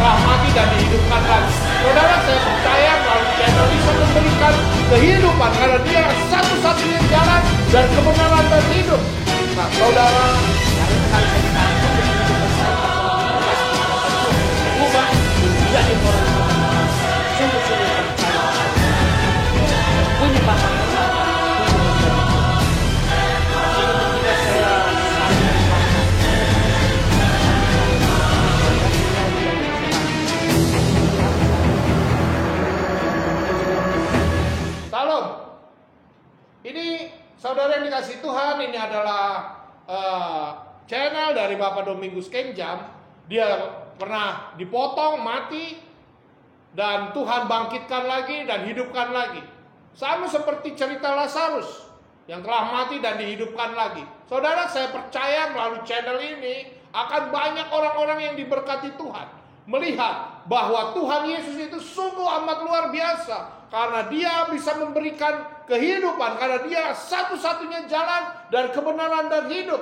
telah mati dan dihidupkan lagi. Saudara, saya percaya melalui channel bisa memberikan kehidupan karena dia satu-satunya jalan dan kebenaran dan hidup. Nah, saudara, berubah menjadi orang sungguh-sungguh percaya punya Bapa. Salam. Ini saudara yang dikasih Tuhan, ini adalah channel dari Bapak Domingus Kenjam. Dia pernah dipotong, mati, dan Tuhan bangkitkan lagi dan hidupkan lagi. Sama seperti cerita Lazarus yang telah mati dan dihidupkan lagi. Saudara, saya percaya melalui channel ini akan banyak orang-orang yang diberkati Tuhan, melihat bahwa Tuhan Yesus itu sungguh amat luar biasa, karena dia bisa memberikan kehidupan, karena dia satu-satunya jalan dan kebenaran dan hidup.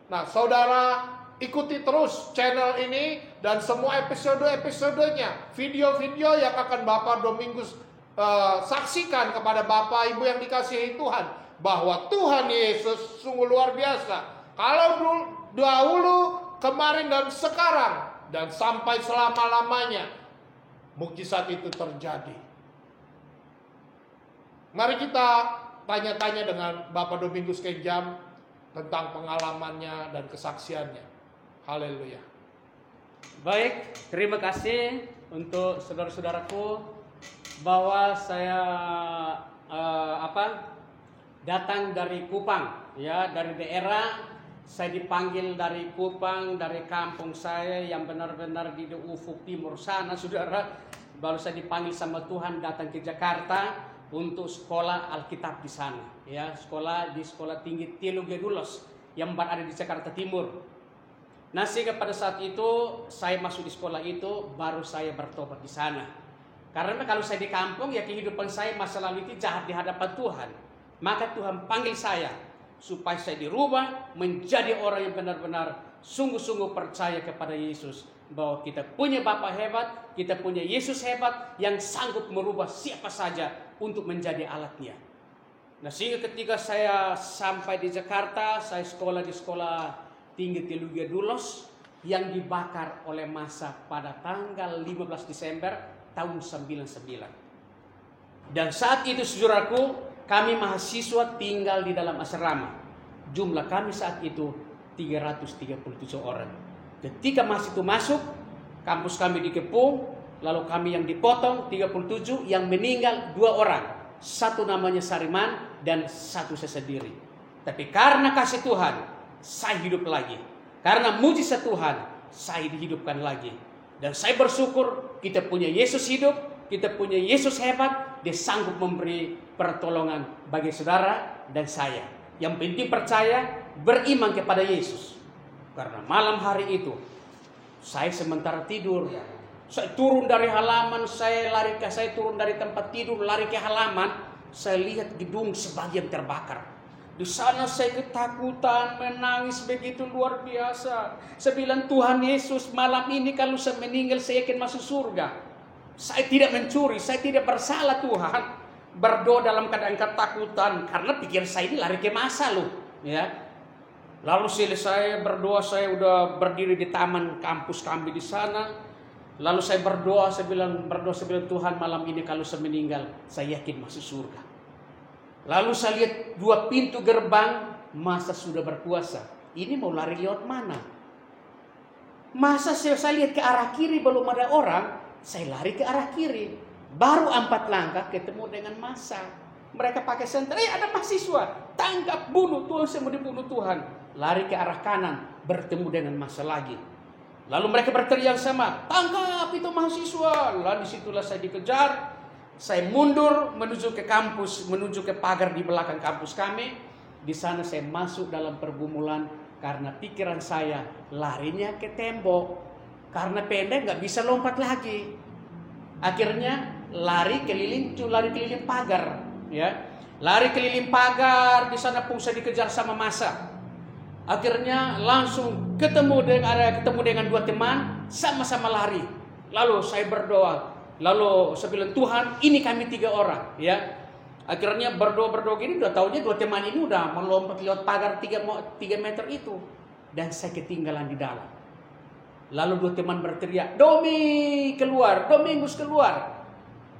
Nah, saudara, ikuti terus channel ini dan semua episode-episodenya, video-video yang akan Bapak Domingus saksikan kepada Bapak Ibu yang dikasihi Tuhan, bahwa Tuhan Yesus sungguh luar biasa. Kalau dahulu, kemarin dan sekarang dan sampai selama-lamanya, mukjizat itu terjadi. Mari kita tanya-tanya dengan Bapak Domingus Kenjam tentang pengalamannya dan kesaksiannya. Haleluya. Baik, terima kasih untuk saudara-saudaraku bahwa saya datang dari Kupang, ya, dari daerah. Saya dipanggil dari Kupang, dari kampung saya yang benar-benar di ufuk timur sana, saudara. Baru saya dipanggil sama Tuhan datang ke Jakarta untuk sekolah Alkitab di sana, ya, sekolah di Sekolah Tinggi Teologi Dulos yang ada di Jakarta Timur. Nah, sehingga pada saat itu saya masuk di sekolah itu, baru saya bertobat di sana. Karena kalau saya di kampung, ya kehidupan saya masa lalu itu jahat di hadapan Tuhan. Maka Tuhan panggil saya supaya saya dirubah menjadi orang yang benar-benar sungguh-sungguh percaya kepada Yesus, bahwa kita punya Bapa hebat, kita punya Yesus hebat yang sanggup merubah siapa saja untuk menjadi alatnya. Nah, sehingga ketika saya sampai di Jakarta, saya sekolah di Sekolah Tinggi Teologi Dulos yang dibakar oleh massa pada tanggal 15 Desember tahun 99. Dan saat itu, saudaraku, kami mahasiswa tinggal di dalam asrama. Jumlah kami saat itu 337 orang. Ketika mahasiswa itu masuk, kampus kami dikepung, lalu kami yang dipotong 37, yang meninggal 2 orang. Satu namanya Sariman dan satu saya sendiri. Tapi karena kasih Tuhan, saya hidup lagi. Karena mujizat Tuhan, saya dihidupkan lagi. Dan saya bersyukur kita punya Yesus hidup, kita punya Yesus hebat, dia sanggup memberi pertolongan bagi saudara dan saya. Yang penting percaya, beriman kepada Yesus. Karena malam hari itu, saya sementara tidur, saya turun dari halaman, saya turun dari tempat tidur, lari ke halaman, saya lihat gedung sebagian terbakar. Di sana saya ketakutan, menangis begitu luar biasa. Saya bilang, Tuhan Yesus, malam ini kalau saya meninggal, saya akan masuk surga. Saya tidak mencuri, saya tidak bersalah Tuhan. Berdoa dalam keadaan ketakutan, karena pikir saya ini lari ke masa loh, ya. Lalu selesai berdoa, saya udah berdiri di taman kampus kami di sana. Lalu saya berdoa, saya bilang Tuhan, malam ini kalau saya meninggal, saya yakin masuk surga. Lalu saya lihat 2 pintu gerbang, masa sudah berkuasa. Ini mau lari lewat mana? Masa saya lihat ke arah kiri belum ada orang, saya lari ke arah kiri. Baru 4 langkah ketemu dengan masa. Mereka pakai senjata, ada mahasiswa, tangkap, bunuh, Tuhan, saya mau dibunuh Tuhan. Lari ke arah kanan, bertemu dengan masa lagi. Lalu mereka berteriak sama, tangkap itu mahasiswa. Lalu disitulah saya dikejar. Saya mundur menuju ke kampus, menuju ke pagar di belakang kampus kami. Di sana saya masuk dalam pergumulan karena pikiran saya larinya ke tembok. Karena pendek nggak bisa lompat lagi. Akhirnya lari keliling pagar, ya. Lari keliling pagar, di sana pun saya dikejar sama massa. Akhirnya langsung ketemu dengan 2 teman, sama-sama lari Lalu saya berdoa. Lalu saya bilang, Tuhan, ini kami 3 orang, ya. Akhirnya berdoa gini, udah tahunya 2 teman ini udah melompat lewat pagar 3 meter itu. Dan saya ketinggalan di dalam. Lalu 2 teman berteriak, Domingus keluar.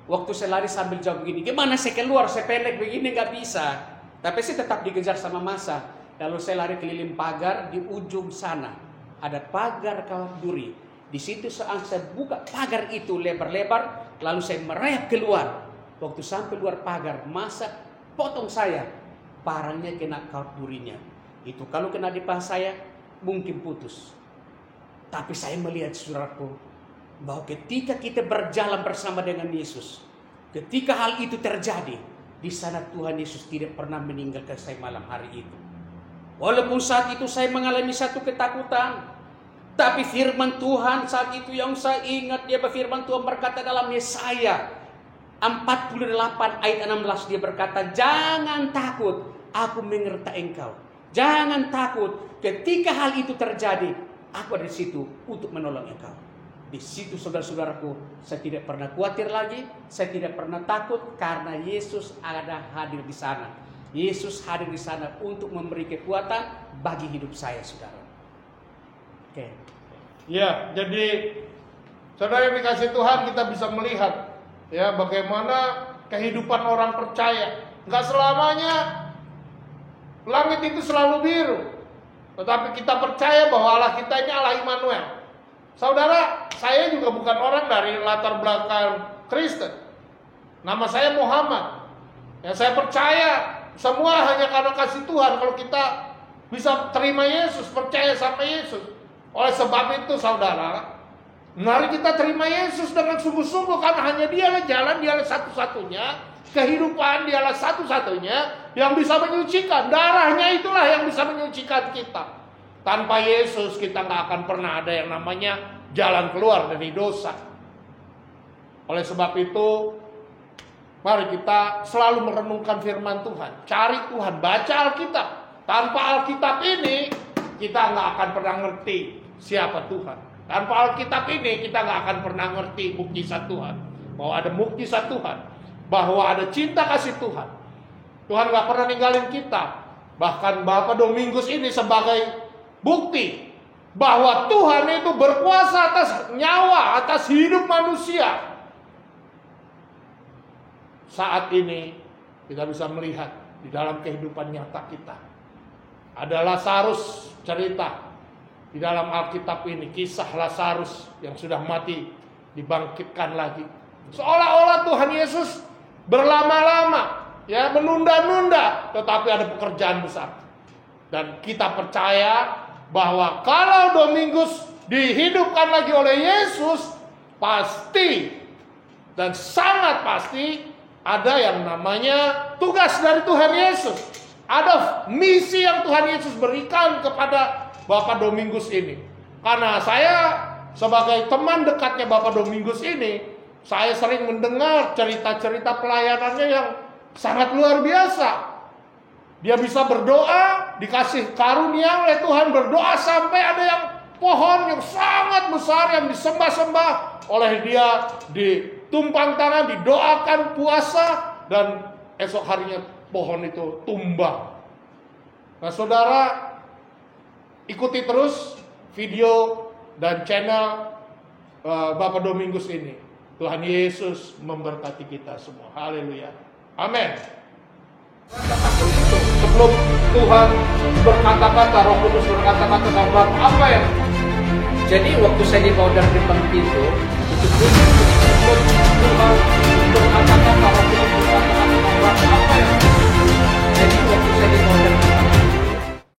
Waktu saya lari sambil jawab begini, gimana saya keluar, saya pendek begini gak bisa. Tapi saya tetap dikejar sama massa. Lalu saya lari keliling pagar, di ujung sana ada pagar kawat duri. Di situ saat saya buka pagar itu lebar-lebar, lalu saya merayap keluar. Waktu sampai luar pagar, massa potong saya. Parangnya kena kawat durinya. Itu kalau kena di paha saya, mungkin putus. Tapi saya melihat, saudaraku, bahwa ketika kita berjalan bersama dengan Yesus, ketika hal itu terjadi, di sana Tuhan Yesus tidak pernah meninggalkan saya malam hari itu. Walaupun saat itu saya mengalami satu ketakutan, tapi firman Tuhan saat itu yang saya ingat, dia firman Tuhan berkata dalam Yesaya 48 ayat 16, dia berkata, jangan takut, aku menyertai engkau. Jangan takut, ketika hal itu terjadi, aku ada di situ untuk menolong engkau. Di situ saudara-saudaraku, saya tidak pernah khawatir lagi, saya tidak pernah takut karena Yesus ada hadir di sana. Yesus hadir di sana untuk memberi kekuatan bagi hidup saya, saudara. Oke. Ya, jadi saudara yang dikasih Tuhan, kita bisa melihat ya bagaimana kehidupan orang percaya. Enggak selamanya langit itu selalu biru. Tetapi kita percaya bahwa Allah kita ini Allah Immanuel. Saudara, saya juga bukan orang dari latar belakang Kristen. Nama saya Muhammad. Ya, saya percaya semua hanya karena kasih Tuhan. Kalau kita bisa terima Yesus, percaya sama Yesus. Oleh sebab itu, saudara, mari kita terima Yesus dengan sungguh-sungguh, karena hanya Dialah jalan, Dialah satu-satunya kehidupan, Dialah satu-satunya yang bisa menyucikan. Darahnya itulah yang bisa menyucikan kita. Tanpa Yesus kita gak akan pernah ada yang namanya jalan keluar dari dosa. Oleh sebab itu, mari kita selalu merenungkan firman Tuhan. Cari Tuhan, baca Alkitab. Tanpa Alkitab ini, kita gak akan pernah ngerti siapa Tuhan. Tanpa Alkitab ini, kita gak akan pernah ngerti mukjizat Tuhan. Bahwa ada mukjizat Tuhan. Bahwa ada cinta kasih Tuhan. Tuhan gak pernah ninggalin kita. Bahkan Bapak Domingus ini sebagai bukti bahwa Tuhan itu berkuasa atas nyawa, atas hidup manusia. Saat ini kita bisa melihat di dalam kehidupan nyata kita. Ada Lazarus cerita di dalam Alkitab ini, kisah Lazarus yang sudah mati dibangkitkan lagi. Seolah-olah Tuhan Yesus berlama-lama ya menunda-nunda, tetapi ada pekerjaan besar. Dan kita percaya bahwa kalau Domingus dihidupkan lagi oleh Yesus, pasti dan sangat pasti ada yang namanya tugas dari Tuhan Yesus. Ada misi yang Tuhan Yesus berikan kepada Bapak Domingus ini. Karena saya sebagai teman dekatnya Bapak Domingus ini, saya sering mendengar cerita-cerita pelayanannya yang sangat luar biasa. Dia bisa berdoa, dikasih karunia oleh Tuhan, berdoa sampai ada yang pohon yang sangat besar yang disembah-sembah oleh dia, ditumpang tangan, didoakan puasa, dan esok harinya pohon itu tumbang. Nah saudara, ikuti terus video dan channel Bapak Domingus ini. Tuhan Yesus memberkati kita semua. Haleluya. Amin. Sebelum Tuhan berkata-kata, Roh Kudus berkata-kata sama apa ya? Jadi waktu saya dibawa dari depan pintu, itu pun Tuhan